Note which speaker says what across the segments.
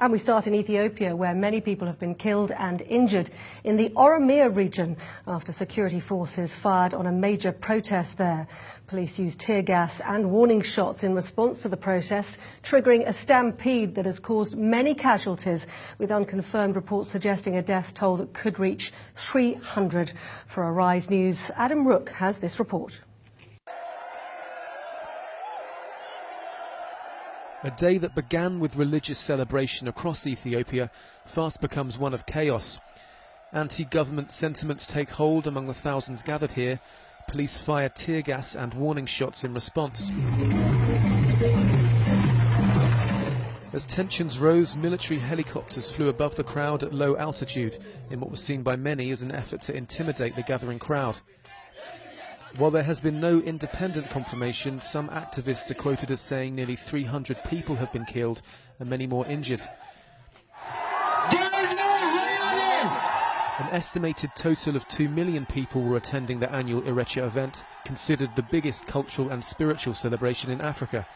Speaker 1: And we start in Ethiopia, where many people have been killed and injured in the Oromia region after security forces fired on a major protest there. Police used tear gas and warning shots in response to the protest, triggering a stampede that has caused many casualties, with unconfirmed reports suggesting a death toll that could reach 300. For Arise News, Adam Rook has this report.
Speaker 2: A day that began with religious celebration across Ethiopia fast becomes one of chaos. Anti-government sentiments take hold among the thousands gathered here. Police fire tear gas and warning shots in response. As tensions rose, military helicopters flew above the crowd at low altitude in what was seen by many as an effort to intimidate the gathering crowd. While there has been no independent confirmation, some activists are quoted as saying nearly 300 people have been killed and many more injured. An estimated total of 2 million people were attending the annual Irecha event, considered the biggest cultural and spiritual celebration in Africa.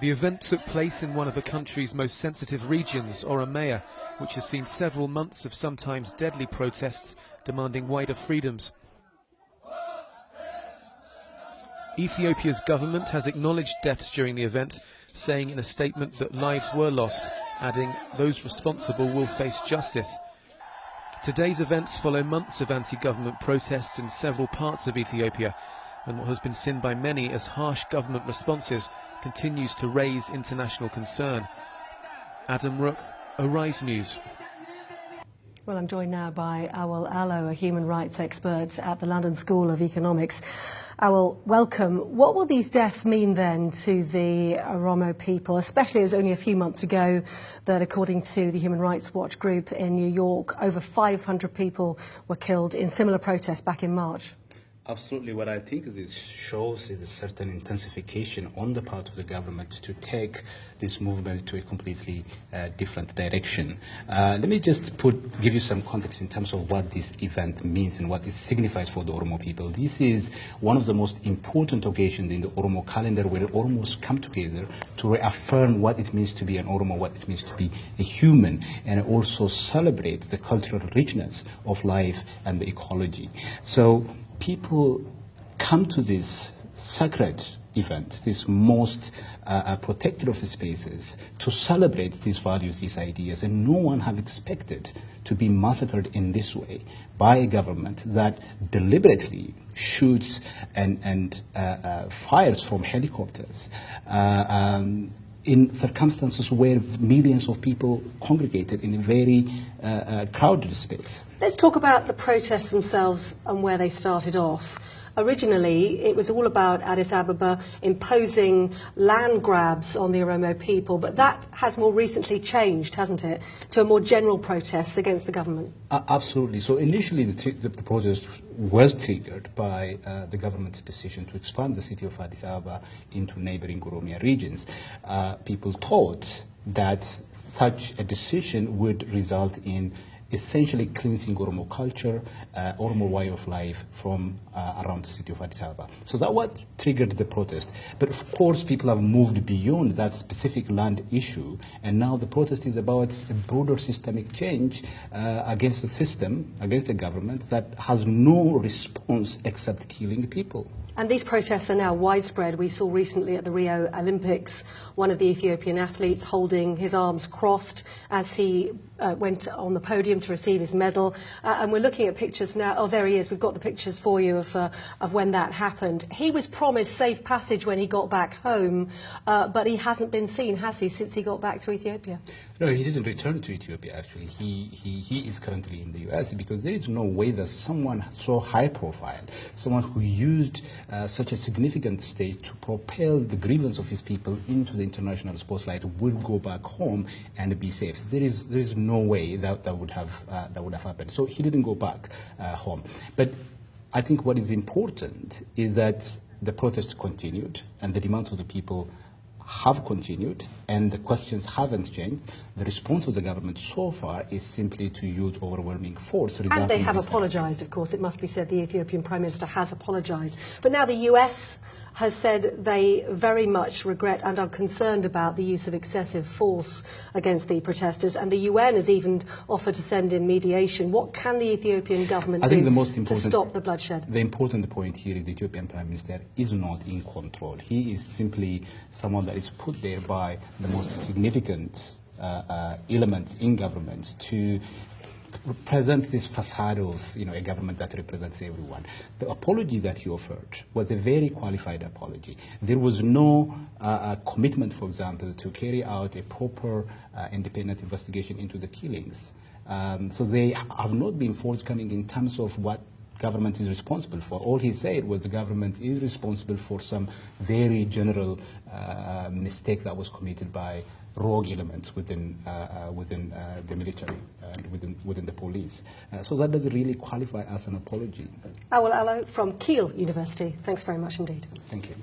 Speaker 2: The event took place in one of the country's most sensitive regions, Oromia, which has seen several months of sometimes deadly protests demanding wider freedoms. Ethiopia's government has acknowledged deaths during the event, saying in a statement that lives were lost, adding those responsible will face justice. Today's events follow months of anti-government protests in several parts of Ethiopia, and what has been seen by many as harsh government responses continues to raise international concern. Adam Rook, Arise News.
Speaker 1: Well, I'm joined now by Awol Allo, a human rights expert at the London School of Economics. Awol, welcome. What will these deaths mean then to the Oromo people, especially as only a few months ago that, according to the Human Rights Watch group in New York, over 500 people were killed in similar protests back in March?
Speaker 3: Absolutely. What I think this shows is a certain intensification on the part of the government to take this movement to a completely different direction. Let me just give you some context in terms of what this event means and what it signifies for the Oromo people. This is one of the most important occasions in the Oromo calendar, where Oromos come together to reaffirm what it means to be an Oromo, what it means to be a human, and also celebrate the cultural richness of life and the ecology. So people come to this sacred event, this most protected of spaces, to celebrate these values, these ideas, and no one have expected to be massacred in this way by a government that deliberately shoots and fires from helicopters in circumstances where millions of people congregated in a very crowded space.
Speaker 1: Let's talk about the protests themselves and where they started off. Originally, it was all about Addis Ababa imposing land grabs on the Oromo people, but that has more recently changed, hasn't it, to a more general protest against the government? Absolutely.
Speaker 3: So initially the protest was triggered by the government's decision to expand the city of Addis Ababa into neighboring Oromia regions. People thought that such a decision would result in essentially cleansing Oromo culture, Oromo way of life from around the city of Addis Ababa. So that what triggered the protest. But of course, people have moved beyond that specific land issue, and now the protest is about a broader systemic change against the system, against the government that has no response except killing people.
Speaker 1: And these protests are now widespread. We saw recently at the Rio Olympics one of the Ethiopian athletes holding his arms crossed as he went on the podium to receive his medal. And we're looking at pictures now. Oh, there he is. We've got the pictures for you of when that happened. He was promised safe passage when he got back home, but he hasn't been seen, has he, since he got back to Ethiopia?
Speaker 3: No, he didn't return to Ethiopia, actually. He is currently in the US, because there is no way that someone so high profile, someone who used such a significant stage to propel the grievance of his people into the international spotlight would go back home and be safe. There is no way that would have happened. So he didn't go back home. But I think what is important is that the protests continued and the demands of the people have continued, and the questions haven't changed. The response of the government so far is simply to use overwhelming force.
Speaker 1: And they have apologised, of course. It must be said the Ethiopian Prime Minister has apologised. But now the US has said they very much regret and are concerned about the use of excessive force against the protesters, and the UN has even offered to send in mediation. What can the Ethiopian government do to stop the bloodshed?
Speaker 3: The important point here is the Ethiopian Prime Minister is not in control. He is simply someone that is put there by the most significant element in government to present this facade of, a government that represents everyone. The apology that he offered was a very qualified apology. There was no commitment, for example, to carry out a proper independent investigation into the killings. So they have not been forthcoming in terms of what government is responsible for. All he said was the government is responsible for some very general mistake that was committed by rogue elements within the military and within the police. So that doesn't really qualify as an apology.
Speaker 1: Awol Allo from Keele University. Thanks very much indeed.
Speaker 3: Thank you.